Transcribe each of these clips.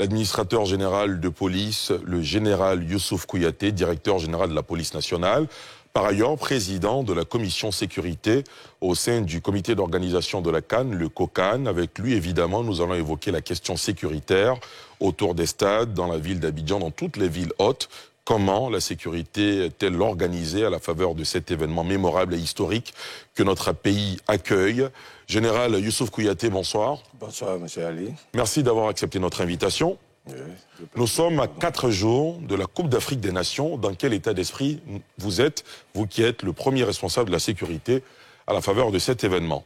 l'administrateur général de police, le général Youssouf Kouyaté, directeur général de la police nationale, par ailleurs président de la commission sécurité au sein du comité d'organisation de la CAN, le COCAN. Avec lui, évidemment, nous allons évoquer la question sécuritaire autour des stades, dans la ville d'Abidjan, dans toutes les villes hautes. Comment la sécurité est-elle organisée à la faveur de cet événement mémorable et historique que notre pays accueille? Général Youssouf Kouyaté, bonsoir. Bonsoir, monsieur Ali. Merci d'avoir accepté notre invitation. Oui, nous sommes à 4 jours de la Coupe d'Afrique des Nations. Dans quel état d'esprit vous êtes, vous qui êtes le premier responsable de la sécurité à la faveur de cet événement?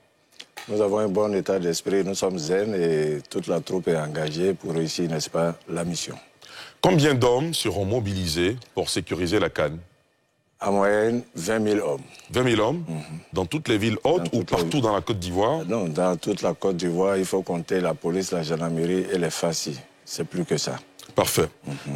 Nous avons un bon état d'esprit, nous sommes zen et toute la troupe est engagée pour réussir, n'est-ce pas, la mission. Combien d'hommes seront mobilisés pour sécuriser la CAN? En moyenne, 20 000 hommes. 20 000 hommes dans toutes les villes hautes ou partout dans la Côte d'Ivoire? Non, dans toute la Côte d'Ivoire, il faut compter la police, la gendarmerie et les FACI. C'est plus que ça. Parfait.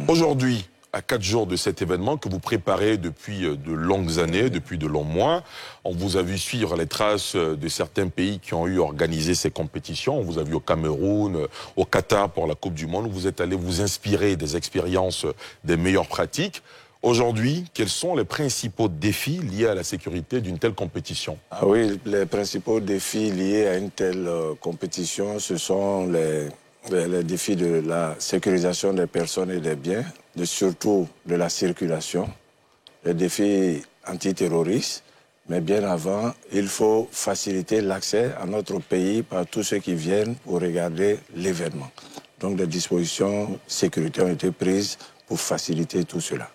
Aujourd'hui, à 4 jours de cet événement que vous préparez depuis de longues années, depuis de longs mois, on vous a vu suivre les traces de certains pays qui ont eu organisé ces compétitions. On vous a vu au Cameroun, au Qatar pour la Coupe du Monde. Vous êtes allé vous inspirer des expériences, des meilleures pratiques. Aujourd'hui, quels sont les principaux défis liés à la sécurité d'une telle compétition? Ah oui, les principaux défis liés à une telle compétition, ce sont les défis de la sécurisation des personnes et des biens, surtout de la circulation, les défis antiterroristes, mais bien avant, il faut faciliter l'accès à notre pays par tous ceux qui viennent pour regarder l'événement. Donc des dispositions sécurité ont été prises pour faciliter tout cela.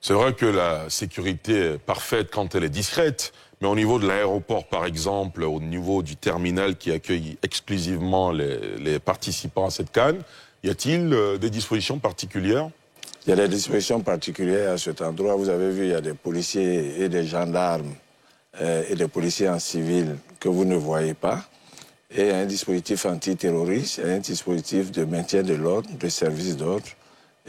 C'est vrai que la sécurité est parfaite quand elle est discrète, mais au niveau de l'aéroport, par exemple, au niveau du terminal qui accueille exclusivement les participants à cette CAN, y a-t-il des dispositions particulières? Il y a des dispositions particulières à cet endroit. Vous avez vu, il y a des policiers et des gendarmes et des policiers en civil que vous ne voyez pas. Et il y a un dispositif antiterroriste, un dispositif de maintien de l'ordre, de service d'ordre,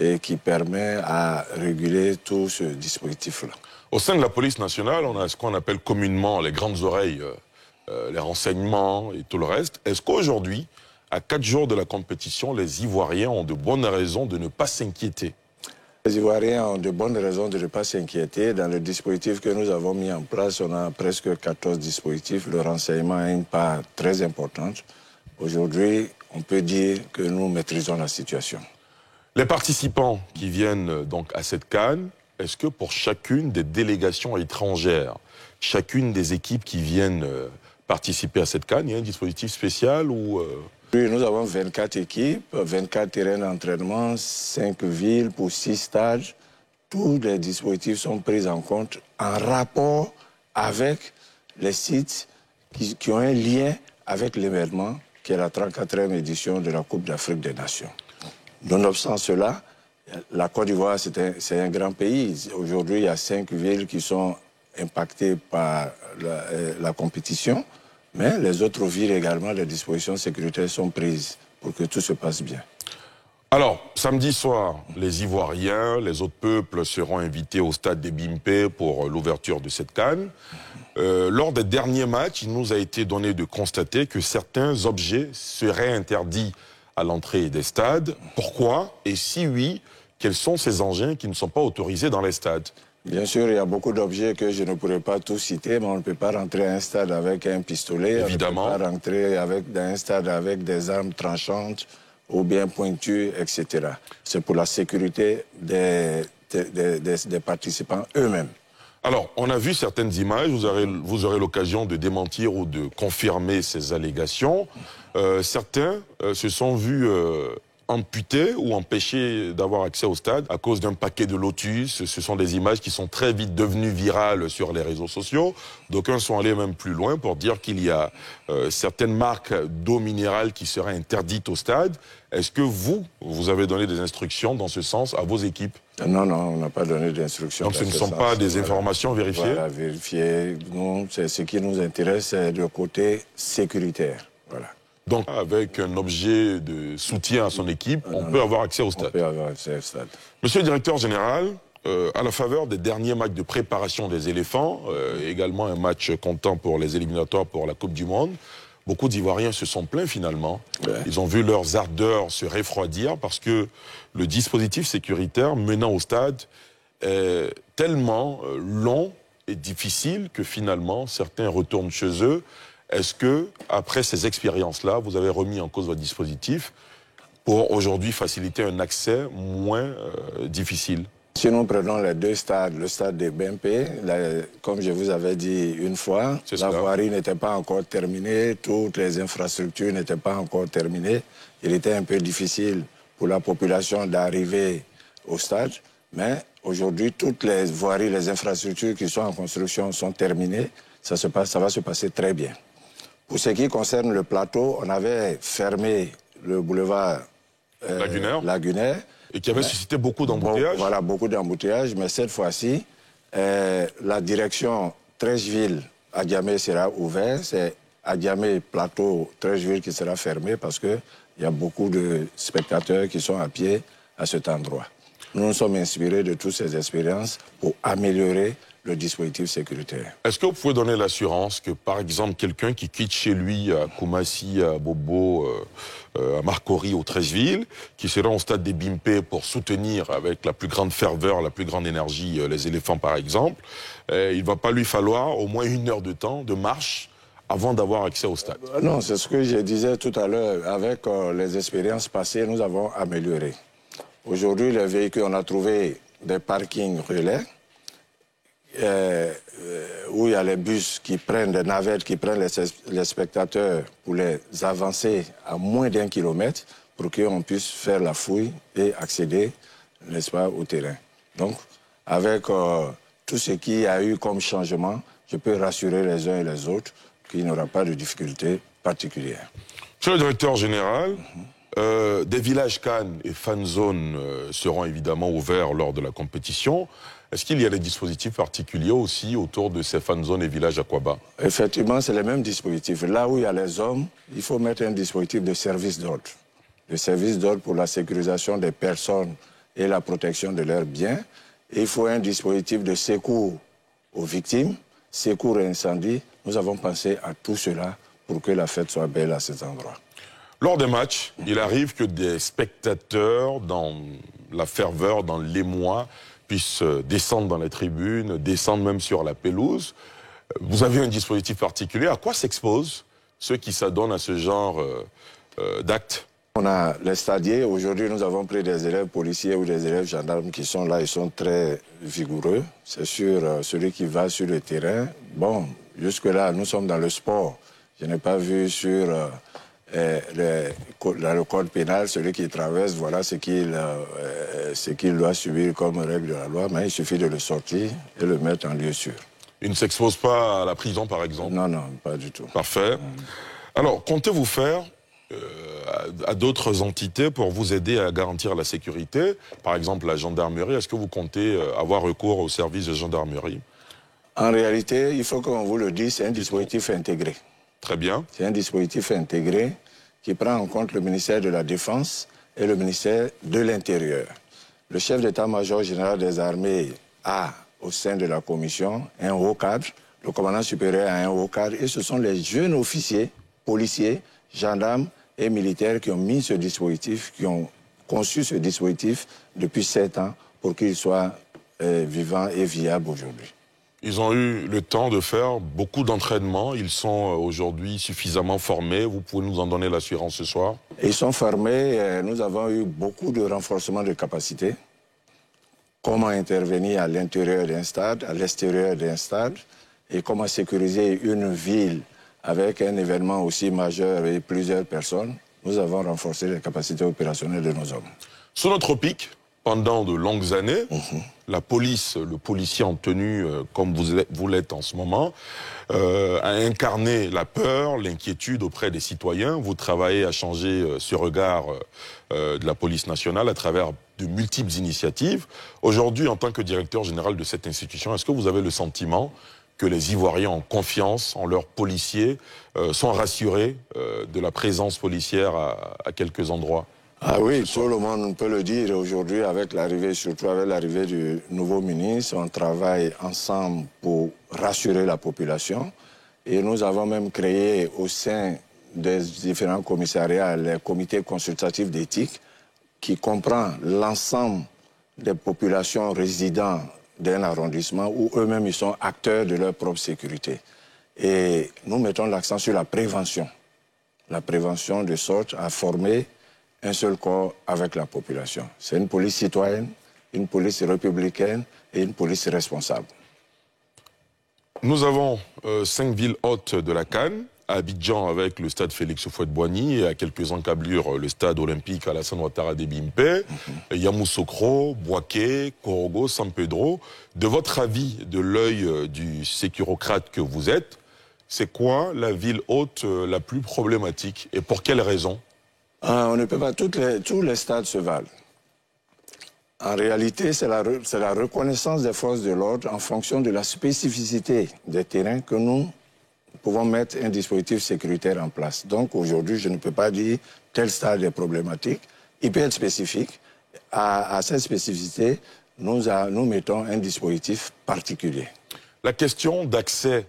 et qui permet à réguler tout ce dispositif-là. Au sein de la police nationale, on a ce qu'on appelle communément les grandes oreilles, les renseignements et tout le reste. Est-ce qu'aujourd'hui, à 4 jours de la compétition, les Ivoiriens ont de bonnes raisons de ne pas s'inquiéter? Les Ivoiriens ont de bonnes raisons de ne pas s'inquiéter. Dans le dispositif que nous avons mis en place, on a presque 14 dispositifs. Le renseignement a une part très importante. Aujourd'hui, on peut dire que nous maîtrisons la situation. Les participants qui viennent donc à cette CAN, est-ce que pour chacune des délégations étrangères, chacune des équipes qui viennent participer à cette CAN, il y a un dispositif spécial ou Oui, nous avons 24 équipes, 24 terrains d'entraînement, 5 villes pour 6 stades. Tous les dispositifs sont pris en compte en rapport avec les sites qui ont un lien avec l'événement qui est la 34e édition de la Coupe d'Afrique des Nations. Nonobstant cela, la Côte d'Ivoire, c'est un grand pays. Aujourd'hui, il y a 5 villes qui sont impactées par la compétition, mais les autres villes également, les dispositions sécuritaires sont prises pour que tout se passe bien. Alors, samedi soir, les Ivoiriens, les autres peuples seront invités au stade des Bimpe pour l'ouverture de cette CAN. Lors des derniers matchs, il nous a été donné de constater que certains objets seraient interdits à l'entrée des stades. Pourquoi? Et si oui, quels sont ces engins qui ne sont pas autorisés dans les stades? Bien sûr, il y a beaucoup d'objets que je ne pourrais pas tous citer, mais on ne peut pas rentrer à un stade avec un pistolet. Évidemment. On ne peut pas rentrer dans un stade avec des armes tranchantes ou bien pointues, etc. C'est pour la sécurité des participants eux-mêmes. Alors, on a vu certaines images, vous aurez l'occasion de démentir ou de confirmer ces allégations. Certains se sont vus amputés ou empêchés d'avoir accès au stade à cause d'un paquet de lotus. Ce sont des images qui sont très vite devenues virales sur les réseaux sociaux. D'aucuns sont allés même plus loin pour dire qu'il y a certaines marques d'eau minérale qui seraient interdites au stade. Est-ce que vous avez donné des instructions dans ce sens à vos équipes? Non, on n'a pas donné d'instructions. Donc ce ne sont pas des informations vérifiées? Voilà, vérifiées. Non, ce qui nous intéresse, c'est le côté sécuritaire. Voilà. Donc, avec un objet de soutien à son équipe, on peut avoir accès au stade. On peut avoir accès au stade. Monsieur le directeur général, à la faveur des derniers matchs de préparation des éléphants, également un match comptant pour les éliminatoires pour la Coupe du Monde, beaucoup d'Ivoiriens se sont plaints finalement. Ouais. Ils ont vu leurs ardeurs se refroidir parce que le dispositif sécuritaire menant au stade est tellement long et difficile que finalement certains retournent chez eux. Est-ce que, après ces expériences-là, vous avez remis en cause votre dispositif pour aujourd'hui faciliter un accès moins difficile? Si nous prenons les deux stades, le stade de BMP, comme je vous avais dit une fois, la voirie n'était pas encore terminée, toutes les infrastructures n'étaient pas encore terminées. Il était un peu difficile pour la population d'arriver au stade, mais aujourd'hui, toutes les voiries, les infrastructures qui sont en construction sont terminées. Ça va se passer très bien. Pour ce qui concerne le plateau, on avait fermé le boulevard Lagunaire. Et qui avait suscité beaucoup d'embouteillages. Voilà, beaucoup d'embouteillages, mais cette fois-ci, la direction Trècheville-Adjamé sera ouverte. C'est Adjamé-Plateau-Trècheville qui sera fermé parce qu'il y a beaucoup de spectateurs qui sont à pied à cet endroit. Nous nous sommes inspirés de toutes ces expériences pour améliorer le dispositif sécuritaire. Est-ce que vous pouvez donner l'assurance que, par exemple, quelqu'un qui quitte chez lui à Koumassi, à Bobo, à Marcory, au Trècheville, qui sera au stade des BIMP pour soutenir avec la plus grande ferveur, la plus grande énergie, les éléphants par exemple, il ne va pas lui falloir au moins 1 heure de temps de marche avant d'avoir accès au stade? Non, c'est ce que je disais tout à l'heure. Avec les expériences passées, nous avons amélioré. Aujourd'hui, les véhicules, on a trouvé des parkings relais, où il y a les bus qui prennent, des navettes qui prennent les spectateurs pour les avancer à moins d'1 kilomètre pour qu'on puisse faire la fouille et accéder, n'est-ce pas, au terrain. Donc, avec tout ce qu'il y a eu comme changement, je peux rassurer les uns et les autres qu'il n'y aura pas de difficultés particulières. Monsieur le directeur général, des villages Cannes et fan zones seront évidemment ouverts lors de la compétition. Est-ce qu'il y a des dispositifs particuliers aussi autour de ces fan zones et villages Aquaba? Effectivement, c'est les mêmes dispositifs. Là où il y a les hommes, il faut mettre un dispositif de service d'ordre. Le service d'ordre pour la sécurisation des personnes et la protection de leurs biens. Et il faut un dispositif de secours aux victimes, secours et incendie. Nous avons pensé à tout cela pour que la fête soit belle à cet endroit. Lors des matchs, il arrive que des spectateurs, dans la ferveur, dans l'émoi, puissent descendre dans les tribunes, descendre même sur la pelouse. Vous avez un dispositif particulier. À quoi s'exposent ceux qui s'adonnent à ce genre d'actes? On a les stadiers. Aujourd'hui, nous avons pris des élèves policiers ou des élèves gendarmes qui sont là. Ils sont très vigoureux. C'est sûr, celui qui va sur le terrain. Bon, jusque-là, nous sommes dans le sport. Je n'ai pas vu sur le code pénal, celui qui traverse, voilà ce qu'il doit subir comme règle de la loi, mais il suffit de le sortir et le mettre en lieu sûr. Il ne s'expose pas à la prison, par exemple? Non, non, pas du tout. Parfait. Alors, comptez-vous faire à d'autres entités pour vous aider à garantir la sécurité? Par exemple, la gendarmerie, est-ce que vous comptez avoir recours au service de gendarmerie? En réalité, il faut qu'on vous le dise, c'est un dispositif intégré. Très bien. C'est un dispositif intégré qui prend en compte le ministère de la Défense et le ministère de l'Intérieur. Le chef d'état-major général des armées a, au sein de la commission, un haut cadre. Le commandant supérieur a un haut cadre. Et ce sont les jeunes officiers, policiers, gendarmes et militaires qui ont mis ce dispositif, qui ont conçu ce dispositif depuis 7 ans pour qu'il soit vivant et viable aujourd'hui. Ils ont eu le temps de faire beaucoup d'entraînements. Ils sont aujourd'hui suffisamment formés. Vous pouvez nous en donner l'assurance ce soir? Ils sont formés. Nous avons eu beaucoup de renforcement de capacités. Comment intervenir à l'intérieur d'un stade, à l'extérieur d'un stade, et comment sécuriser une ville avec un événement aussi majeur et plusieurs personnes. Nous avons renforcé les capacités opérationnelles de nos hommes. Sous notre pic, pendant de longues années, la police, le policier en tenue, comme vous l'êtes en ce moment, a incarné la peur, l'inquiétude auprès des citoyens. Vous travaillez à changer ce regard de la police nationale à travers de multiples initiatives. Aujourd'hui, en tant que directeur général de cette institution, est-ce que vous avez le sentiment que les Ivoiriens ont confiance en leurs policiers, sont rassurés de la présence policière à quelques endroits? Ah oui, tout le monde peut le dire aujourd'hui avec l'arrivée, surtout avec l'arrivée du nouveau ministre. On travaille ensemble pour rassurer la population. Et nous avons même créé au sein des différents commissariats, les comités consultatifs d'éthique, qui comprend l'ensemble des populations résidant d'un arrondissement où eux-mêmes ils sont acteurs de leur propre sécurité. Et nous mettons l'accent sur la prévention. La prévention de sorte à former un seul corps avec la population. C'est une police citoyenne, une police républicaine et une police responsable. Nous avons 5 villes hôtes de la CAN. Abidjan avec le stade Félix Houphouët-Boigny et à quelques encablures le stade olympique Alassane Ouattara de Bimpe, Yamoussoukro, Bouaké, Korogo, San Pedro. De votre avis, de l'œil du sécurocrate que vous êtes, c'est quoi la ville hôte la plus problématique et pour quelles raisons? On ne peut pas, tous les stades se valent. En réalité, c'est la reconnaissance des forces de l'ordre en fonction de la spécificité des terrains que nous pouvons mettre un dispositif sécuritaire en place. Donc aujourd'hui, je ne peux pas dire tel stade est problématique. Il peut être spécifique. À cette spécificité, nous mettons un dispositif particulier. La question d'accès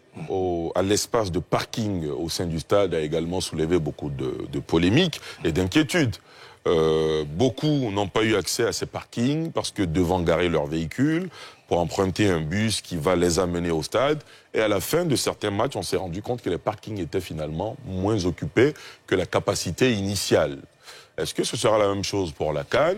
à l'espace de parking au sein du stade a également soulevé beaucoup de polémiques et d'inquiétudes. Beaucoup n'ont pas eu accès à ces parkings parce que devant garer leur véhicule pour emprunter un bus qui va les amener au stade. Et à la fin de certains matchs, on s'est rendu compte que les parkings étaient finalement moins occupés que la capacité initiale. Est-ce que ce sera la même chose pour la CAN?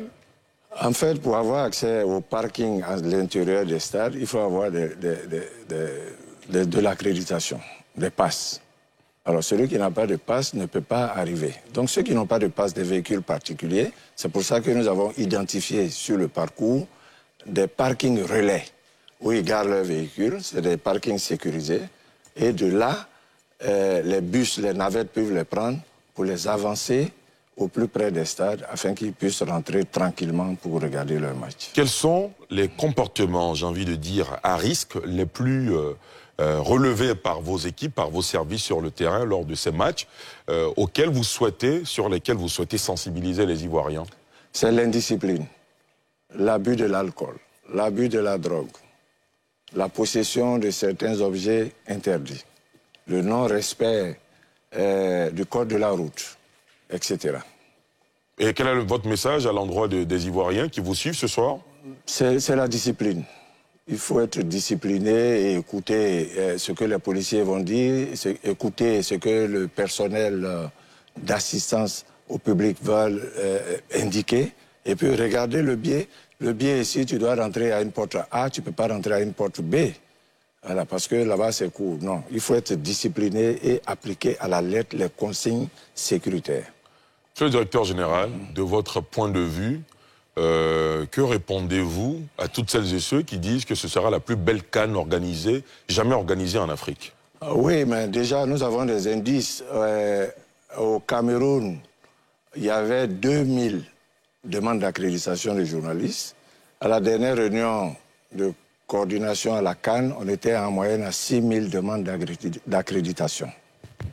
En fait, pour avoir accès au parking à l'intérieur des stades, il faut avoir de l'accréditation, des passes. Alors, celui qui n'a pas de passe ne peut pas arriver. Donc, ceux qui n'ont pas de passe des véhicules particuliers, c'est pour ça que nous avons identifié sur le parcours des parkings relais où ils garent leurs véhicules. C'est des parkings sécurisés. Et de là, les bus, les navettes peuvent les prendre pour les avancer au plus près des stades afin qu'ils puissent rentrer tranquillement pour regarder leur match. Quels sont les comportements, j'ai envie de dire, à risque les plus relevés par vos équipes, par vos services sur le terrain lors de ces matchs sur lesquels vous souhaitez sensibiliser les Ivoiriens? C'est l'indiscipline, l'abus de l'alcool, l'abus de la drogue, la possession de certains objets interdits, le non-respect du code de la route, etc. Et quel est votre message à l'endroit des Ivoiriens qui vous suivent ce soir? C'est la discipline. Il faut être discipliné et écouter ce que les policiers vont dire, écouter ce que le personnel d'assistance au public va indiquer, et puis regarder le biais. Le biais, si tu dois rentrer à une porte A, tu ne peux pas rentrer à une porte B. Voilà, parce que là-bas, c'est court. Non, il faut être discipliné et appliquer à la lettre les consignes sécuritaires. Monsieur le directeur général, de votre point de vue, que répondez-vous à toutes celles et ceux qui disent que ce sera la plus belle CAN jamais organisée en Afrique? Oui, mais déjà, nous avons des indices. Au Cameroun, il y avait 2000 demandes d'accréditation des journalistes. À la dernière réunion de coordination à la CAN, on était en moyenne à 6000 demandes d'accréditation.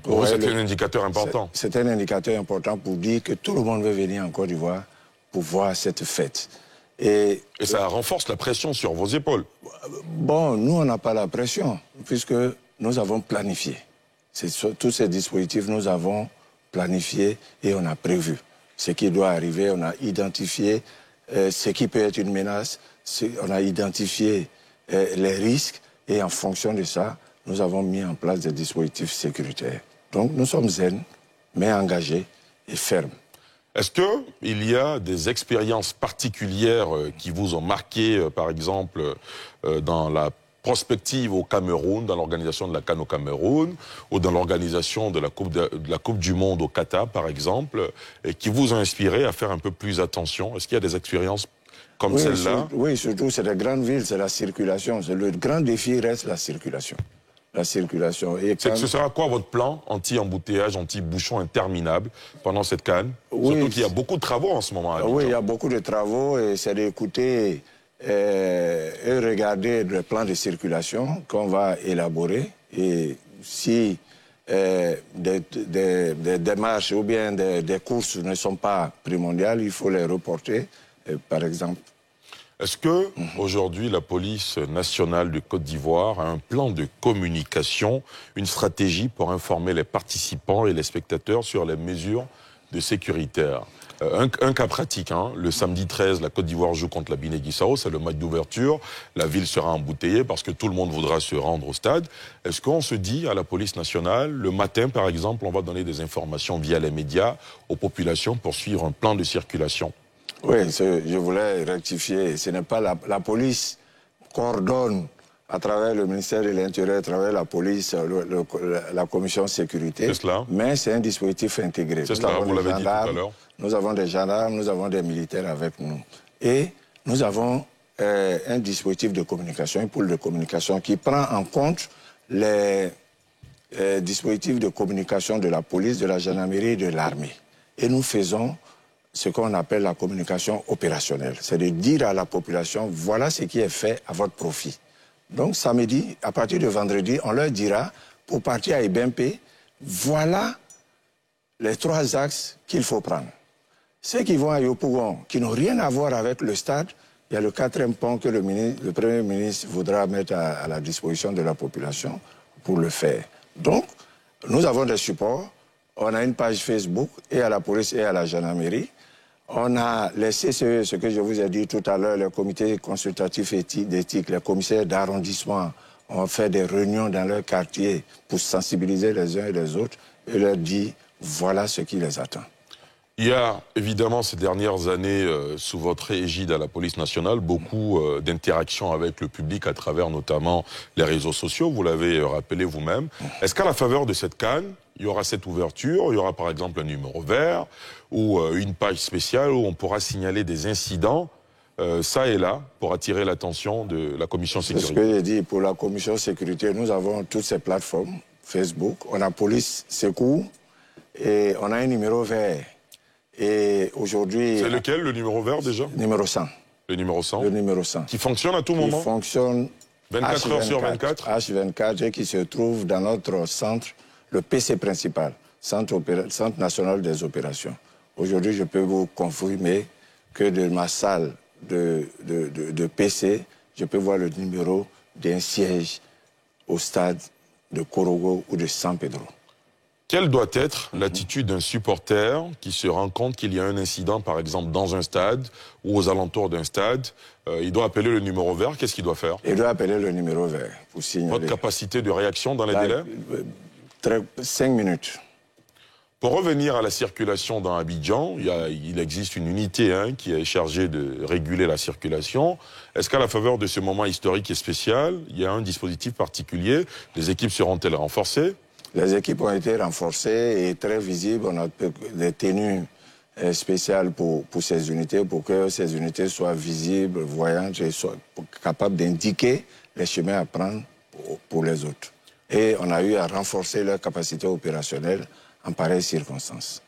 Pour vous, c'est un indicateur important. C'est un indicateur important pour dire que tout le monde veut venir en Côte d'Ivoire pour voir cette fête. Et ça renforce la pression sur vos épaules. Bon, nous, on n'a pas la pression, puisque nous avons planifié. Tous ces dispositifs, nous avons planifié et on a prévu ce qui doit arriver. On a identifié ce qui peut être une menace, on a identifié les risques et en fonction de ça, nous avons mis en place des dispositifs sécuritaires. Donc nous sommes zen, mais engagés et fermes. Est-ce qu'il y a des expériences particulières qui vous ont marqué, par exemple, dans la prospective au Cameroun, dans l'organisation de la CAN au Cameroun, ou dans l'organisation de la Coupe du Monde au Qatar, par exemple, et qui vous ont inspiré à faire un peu plus attention? Est-ce qu'il y a des expériences comme celle-là? Oui, surtout, c'est les grandes villes, c'est la circulation. Le grand défi reste la circulation. La circulation. Et ce sera quoi votre plan anti-embouteillage, anti-bouchon interminable pendant cette CAN? Oui, surtout qu'il y a beaucoup de travaux en ce moment. Oui, il y a beaucoup de travaux et c'est d'écouter et regarder le plan de circulation qu'on va élaborer. Et si des démarches ou bien des courses ne sont pas primordiales, il faut les reporter, par exemple. Est-ce que, aujourd'hui, la police nationale de Côte d'Ivoire a un plan de communication, une stratégie pour informer les participants et les spectateurs sur les mesures de sécurité? Un cas pratique, hein, le samedi 13, la Côte d'Ivoire joue contre la Guinée-Bissau, c'est le match d'ouverture, la ville sera embouteillée parce que tout le monde voudra se rendre au stade. Est-ce qu'on se dit à la police nationale, le matin par exemple, on va donner des informations via les médias aux populations pour suivre un plan de circulation? Oui, je voulais rectifier. Ce n'est pas la police coordonne à travers le ministère de l'Intérieur, à travers la police, la commission sécurité. C'est cela. Mais c'est un dispositif intégré. C'est cela, vous l'avez dit tout à l'heure. Nous avons des gendarmes, nous avons des militaires avec nous. Et nous avons un dispositif de communication, une pool de communication qui prend en compte les dispositifs de communication de la police, de la gendarmerie et de l'armée. Et nous faisons ce qu'on appelle la communication opérationnelle. C'est de dire à la population, voilà ce qui est fait à votre profit. Donc samedi, à partir de vendredi, on leur dira, pour partir à Ibempe, voilà les 3 axes qu'il faut prendre. Ceux qui vont à Yopougon, qui n'ont rien à voir avec le stade, il y a le 4e pont que le Premier ministre voudra mettre à la disposition de la population pour le faire. Donc, nous avons des supports. On a une page Facebook et à la police et à la gendarmerie. On a les CCE, ce que je vous ai dit tout à l'heure, les comités consultatifs d'éthique, les commissaires d'arrondissement ont fait des réunions dans leur quartier pour sensibiliser les uns et les autres et leur dire voilà ce qui les attend. Il y a évidemment ces dernières années, sous votre égide à la police nationale, beaucoup d'interactions avec le public à travers notamment les réseaux sociaux, vous l'avez rappelé vous-même. Est-ce qu'à la faveur de cette CAN, il y aura cette ouverture, il y aura par exemple un numéro vert ou une page spéciale où on pourra signaler des incidents, ça et là, pour attirer l'attention de la commission sécurité? C'est ce que j'ai dit. Pour la commission sécurité, nous avons toutes ces plateformes, Facebook, on a police secours et on a un numéro vert. Et aujourd'hui... C'est lequel, le numéro vert déjà? Numéro 100. Le numéro 100? Le numéro 100. Qui fonctionne à tout moment? Qui fonctionne 24 heures sur 24? H24 et qui se trouve dans notre centre, le PC principal, Centre national des opérations. Aujourd'hui, je peux vous confirmer que de ma salle de PC, je peux voir le numéro d'un siège au stade de Korogo ou de San Pedro. Quelle doit être l'attitude d'un supporter qui se rend compte qu'il y a un incident, par exemple, dans un stade ou aux alentours d'un stade? Il doit appeler le numéro vert. Qu'est-ce qu'il doit faire? Il doit appeler le numéro vert pour signaler. Votre capacité de réaction dans les délais? 5 minutes. Pour revenir à la circulation dans Abidjan, il existe une unité qui est chargée de réguler la circulation. Est-ce qu'à la faveur de ce moment historique et spécial, il y a un dispositif particulier? Les équipes seront-elles renforcées? Les équipes ont été renforcées et très visibles. On a des tenues spéciales pour ces unités, pour que ces unités soient visibles, voyantes et soient capables d'indiquer les chemins à prendre pour les autres. Et on a eu à renforcer leur capacité opérationnelle en pareilles circonstances.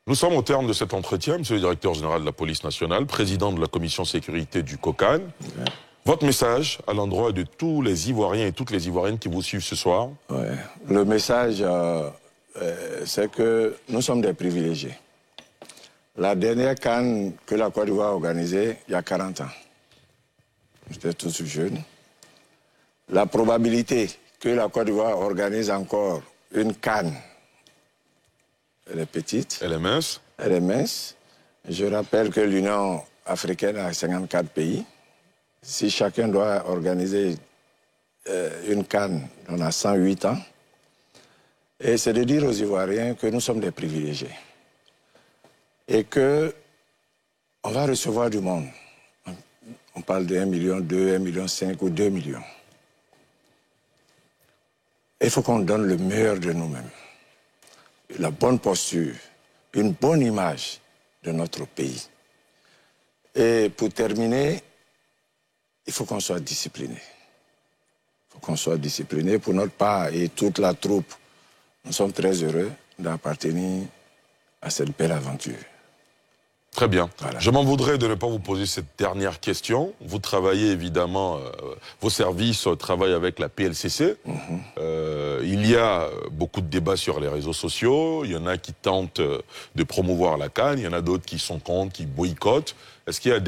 Nous sommes au terme de cet entretien, Monsieur le directeur général de la police nationale, président de la commission sécurité du COCAN. Ouais. Votre message à l'endroit de tous les Ivoiriens et toutes les Ivoiriennes qui vous suivent ce soir? Ouais. Le message, c'est que nous sommes des privilégiés. La dernière CAN que la Côte d'Ivoire a organisée, il y a 40 ans. J'étais tous jeune. La probabilité que la Côte d'Ivoire organise encore une CAN, elle est petite. Elle est mince. Elle est mince. Je rappelle que l'Union africaine a 54 pays. Si chacun doit organiser une CAN, on a 108 ans. Et c'est de dire aux Ivoiriens que nous sommes des privilégiés. Et qu'on va recevoir du monde. On parle de 1,2 million, 1,5 million ou 2 millions. Il faut qu'on donne le meilleur de nous-mêmes. La bonne posture, une bonne image de notre pays. Et pour terminer, il faut qu'on soit discipliné. Il faut qu'on soit discipliné pour notre part et toute la troupe. Nous sommes très heureux d'appartenir à cette belle aventure. Très bien. Voilà. Je m'en voudrais de ne pas vous poser cette dernière question. Vous travaillez évidemment, vos services travaillent avec la PLCC. Il y a beaucoup de débats sur les réseaux sociaux. Il y en a qui tentent de promouvoir la CAN. Il y en a d'autres qui sont contre, qui boycottent. Est-ce qu'il y a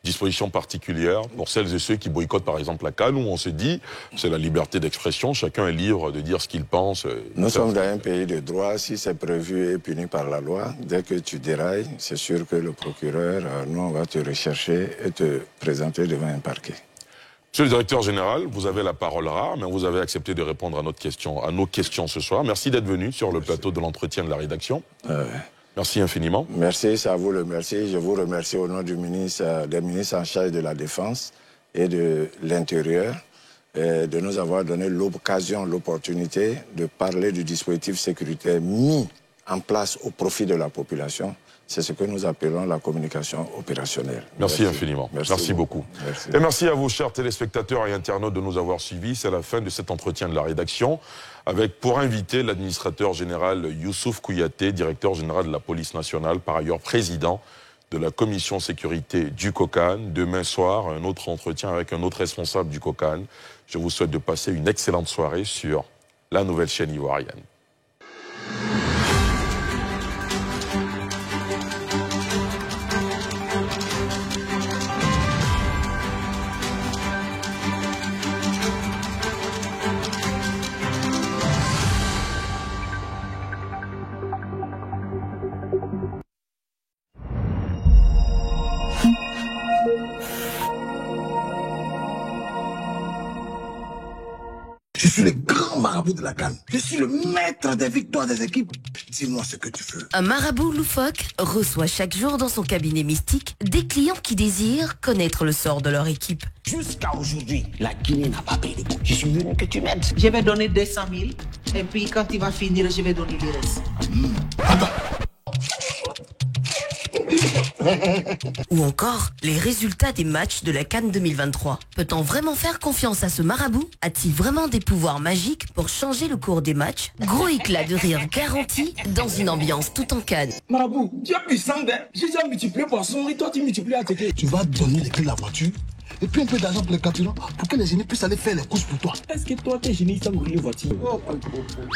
dispositions particulières pour celles et ceux qui boycottent par exemple la CAN, où on se dit, c'est la liberté d'expression, chacun est libre de dire ce qu'il pense. Nous sommes dans un pays de droit, si c'est prévu et puni par la loi, dès que tu dérailles, c'est sûr que le procureur, nous on va te rechercher et te présenter devant un parquet. Monsieur le directeur général, vous avez la parole rare, mais vous avez accepté de répondre à nos questions ce soir. Merci d'être venu sur le plateau de l'entretien de la rédaction. Merci infiniment. Merci, c'est à vous le merci. Je vous remercie au nom des ministres en charge de la Défense et de l'Intérieur de nous avoir donné l'occasion, l'opportunité de parler du dispositif sécuritaire mis en place au profit de la population. C'est ce que nous appelons la communication opérationnelle. Merci infiniment. Merci beaucoup. Merci. Et merci à vous, chers téléspectateurs et internautes, de nous avoir suivis. C'est la fin de cet entretien de la rédaction, avec pour invité l'administrateur général Youssouf Kouyaté, directeur général de la police nationale, par ailleurs président de la commission sécurité du COCAN. Demain soir, un autre entretien avec un autre responsable du COCAN. Je vous souhaite de passer une excellente soirée sur la nouvelle chaîne ivoirienne. Je suis le grand marabout de la CAN. Je suis le maître des victoires des équipes. Dis-moi ce que tu veux. Un marabout loufoque reçoit chaque jour dans son cabinet mystique des clients qui désirent connaître le sort de leur équipe. Jusqu'à aujourd'hui, la Guinée n'a pas payé de bout. Je suis venu que tu m'aides. Je vais donner 200 000 et puis quand il va finir, je vais donner le reste. Attends. Ou encore, les résultats des matchs de la CAN 2023. Peut-on vraiment faire confiance à ce marabout? A-t-il vraiment des pouvoirs magiques pour changer le cours des matchs? Gros éclat de rire garanti dans une ambiance tout en CAN. Marabout, tu as puissant, hein? J'ai déjà multiplié poisson et toi tu multiplies à tes. Tu vas donner les clés de la voiture et puis un peu d'argent pour les carburants pour que les génies puissent aller faire les courses pour toi. Est-ce que toi, tes génies, ça brûle les voitures?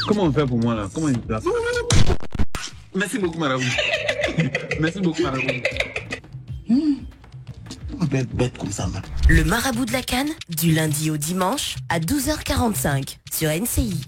Comment on fait pour moi là? Comment il me place? Merci beaucoup, Marabout. Merci beaucoup, Marabout. Bête comme ça, man. Le marabout de la CAN, du lundi au dimanche à 12h45 sur NCI.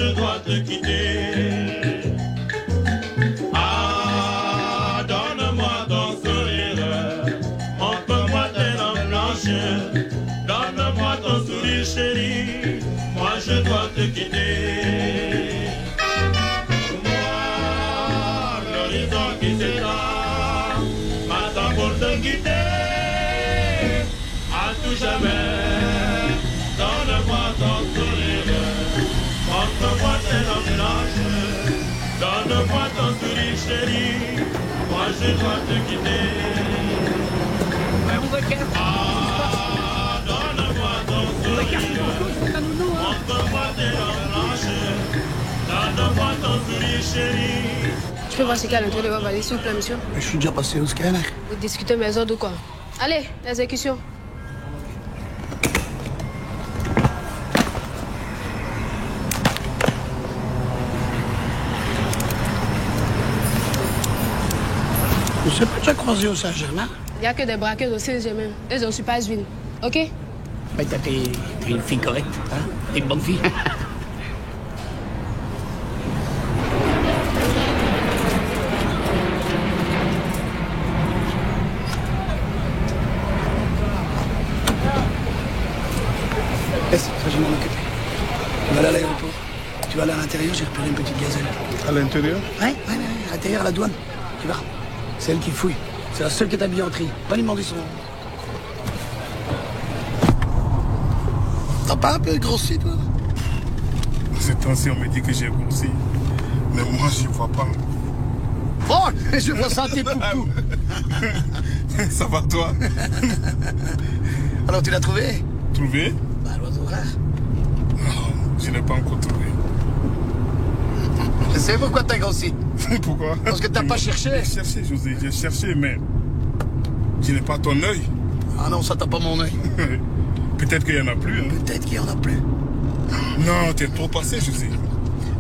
je dois te quitter. Ah, donne-moi ton sourire, montre-moi tes dents blanches, donne-moi ton sourire chéri, moi je dois te quitter. Moi, l'horizon qui s'étend, m'attend pour te quitter, à tout jamais. Donne-moi ton sourire, montre-moi tes dents blanches, donne-moi ton sourire chéri, moi je dois te quitter. Ah, donne-moi ton sourire, montre-moi tes dents blanches, donne-moi ton sourire chéri. Je peux voir ce qu'il y a à l'entrée de votre valise, s'il vous plaît, monsieur. Je suis déjà passé au scanner. Vous discutez mes ordres ou quoi? Allez, l'exécution. Je sais pas, tu as croisé au Saint-Germain? Il n'y a que des braqueurs au 16e même. Elles ont su pas ville. OK? Mais t'es une fille correcte, hein? T'es une bonne fille. Laisse, ça je vais m'en occuper. Tu vas aller à l'aéroport. Tu vas aller à l'intérieur, j'ai repéré une petite gazelle. À l'intérieur? Ouais, à l'intérieur, à la douane. Tu verras. C'est elle qui fouille. C'est la seule qui est habillée en tri. Va lui demander son nom. T'as pas un peu grossi, toi? Ces temps-ci, on me dit que j'ai grossi. Mais moi, je vois pas. Oh, je vois ça, tes poupous. Ça va, toi? Alors, tu l'as trouvé? Trouvé? Bah, l'oiseau rare. Non, je n'ai pas encore trouvé. Je sais pourquoi t'as grossi. Pourquoi? Parce que t'as pas cherché. J'ai cherché, José, j'ai cherché, mais je n'ai pas ton œil. Ah non, ça t'a pas mon œil. Peut-être qu'il y en a plus. Hein. Peut-être qu'il y en a plus. Non, t'es trop passé, José.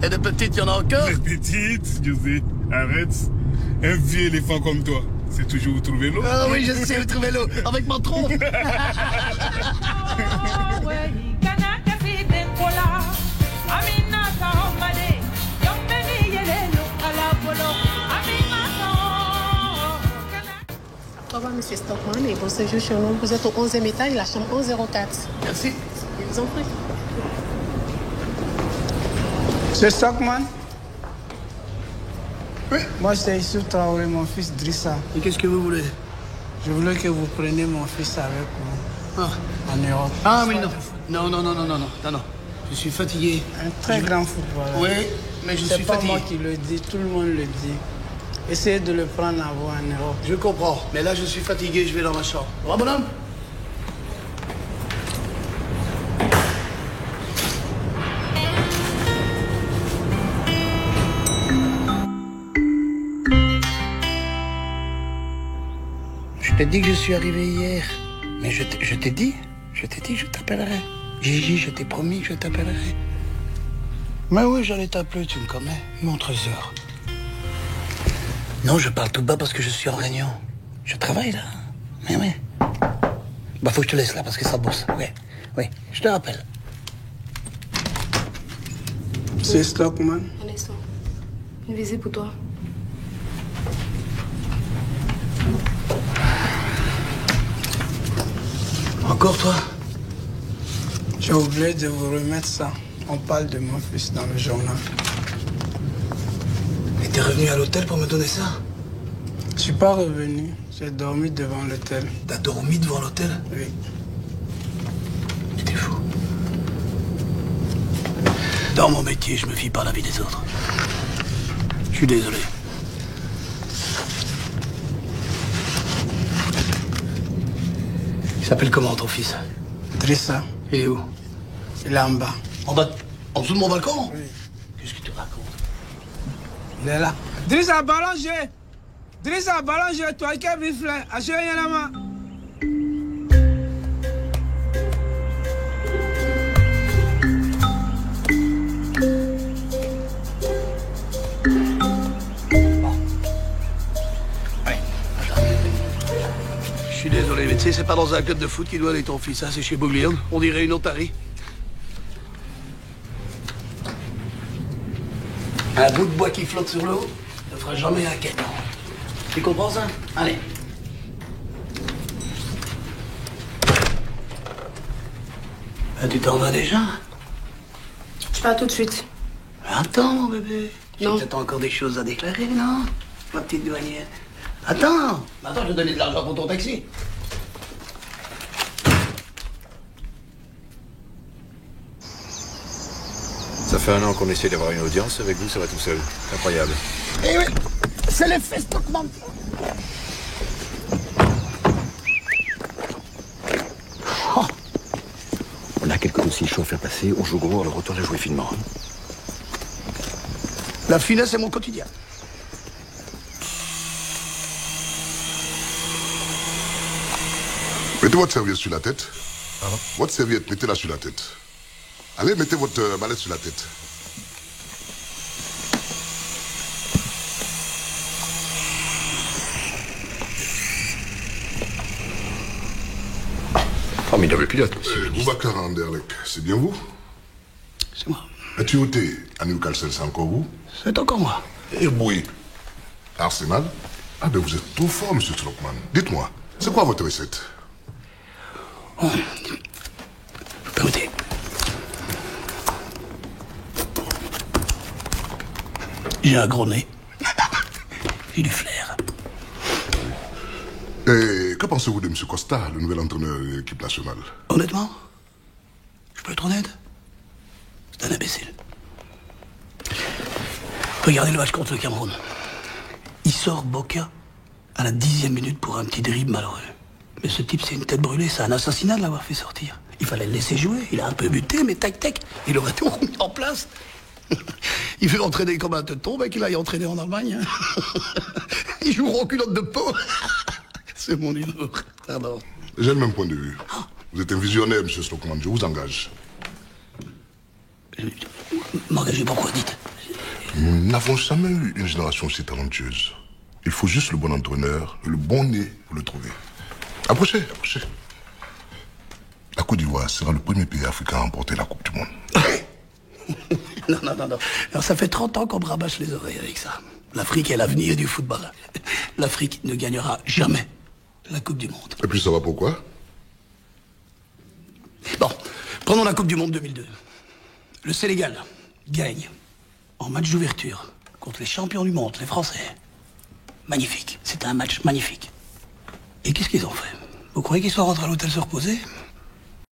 Et de petites, il y en a encore? Les petites, José, arrête. Un vieux éléphant comme toi, c'est toujours où trouver l'eau. Ah oui, je sais où trouver l'eau. Avec ma trompe. Au revoir, monsieur Stockman, et bon séjour chez nous. Vous êtes au 11e étage, la chambre 1104. Merci. Je vous en prie. Monsieur Stockman? Oui. Moi, c'est Issou Traoré, mon fils Drissa. Et qu'est-ce que vous voulez? Je voulais que vous preniez mon fils avec vous. En Europe. Ah oui, non. Non. Je suis fatigué. Un très grand footballeur. Oui, mais je suis fatigué. C'est pas moi qui le dis, tout le monde le dit. Essayez de le prendre à vous en Europe. Je comprends, mais là je suis fatigué, je vais dans ma chambre. Au revoir, bonhomme. Je t'ai dit que je suis arrivé hier. Mais je t'ai dit que je t'appellerai. Gigi, je t'ai promis que je t'appellerai. Mais oui, j'allais t'appeler, tu me connais. Mon trésor. Non, je parle tout bas parce que je suis en réunion. Je travaille là. Mais oui. Bah, faut que je te laisse là parce que ça bosse. Oui, je te rappelle. C'est Stockman. Un instant. Une visite pour toi. Encore toi? J'ai oublié de vous remettre ça. On parle de mon fils dans le journal. Et t'es revenu à l'hôtel pour me donner ça? Je suis pas revenu. J'ai dormi devant l'hôtel. T'as dormi devant l'hôtel? Oui. T'es fou. Dans mon métier, je me fie pas à la vie des autres. Je suis désolé. Il s'appelle comment ton fils? Drissa. Il est où? Il est en bas. En bas? En dessous de mon balcon? Oui. Qu'est-ce que tu racontes? Il est là. Drissa, ballon-j'ai. Drissa, ballon-j'ai. Toi qui as vu fleur. Achète rien à moi. Je suis désolé, mais tu sais, c'est pas dans un club de foot qu'il doit aller ton fils, hein, c'est chez Bouglione. On dirait une otarie. Un bout de bois qui flotte sur l'eau ne fera jamais un quai. Tu comprends ça? Allez. Tu t'en vas déjà? Je pars tout de suite. Attends, mon bébé. J'ai Non. peut-être encore des choses à déclarer, non? Ma petite douanière. Attends, je vais te donner de l'argent pour ton taxi. Ça fait 1 an qu'on essaie d'avoir une audience avec vous, ça va tout seul. C'est incroyable. Eh oui, c'est l'effet Stockman. Oh. On a quelques dossiers chauds à faire passer, on joue gros, alors autant les jouer finement. La finesse est mon quotidien. Mettez votre serviette sur la tête. Votre serviette, mettez-la sur la tête. Allez, mettez votre mallette sur la tête. Formidable pilote, monsieur. Boubacar Anderlecht, c'est bien vous? C'est moi. As-tu été à Newcastle, c'est encore vous? C'est encore moi. Et oui. Arsenal? Ah ben vous êtes trop fort, monsieur Stockman. Dites-moi, c'est quoi votre recette? Oh. Permettez. J'ai un gros nez. J'ai du flair. Et que pensez-vous de M. Costa, le nouvel entraîneur de l'équipe nationale? Honnêtement, je peux être honnête, c'est un imbécile. Regardez le match contre le Cameroun. Il sort Boca à la 10e minute pour un petit dribble malheureux. Mais ce type, c'est une tête brûlée, c'est un assassinat de l'avoir fait sortir. Il fallait le laisser jouer, il a un peu buté, mais tac-tac, il aurait tout remis en place. Il veut entraîner comme un teuton, mais qu'il aille entraîner en Allemagne. Il joue en culotte de peau. C'est mon humour. Pardon. J'ai le même point de vue. Vous êtes un visionnaire, M. Stockman, je vous engage. M'engager pourquoi, dites? Nous n'avons jamais eu une génération aussi talentueuse. Il faut juste le bon entraîneur, le bon nez pour le trouver. Approchez, approchez. La Côte d'Ivoire sera le premier pays africain à remporter la Coupe du Monde. Non. Alors, ça fait 30 ans qu'on me rabâche les oreilles avec ça. L'Afrique est l'avenir du football. L'Afrique ne gagnera jamais la Coupe du Monde. Et puis ça va pourquoi? Bon, prenons la Coupe du Monde 2002. Le Sénégal gagne en match d'ouverture contre les champions du monde, les Français. Magnifique, c'était un match magnifique. Et qu'est-ce qu'ils ont fait? Vous croyez qu'ils sont rentrés à l'hôtel se reposer?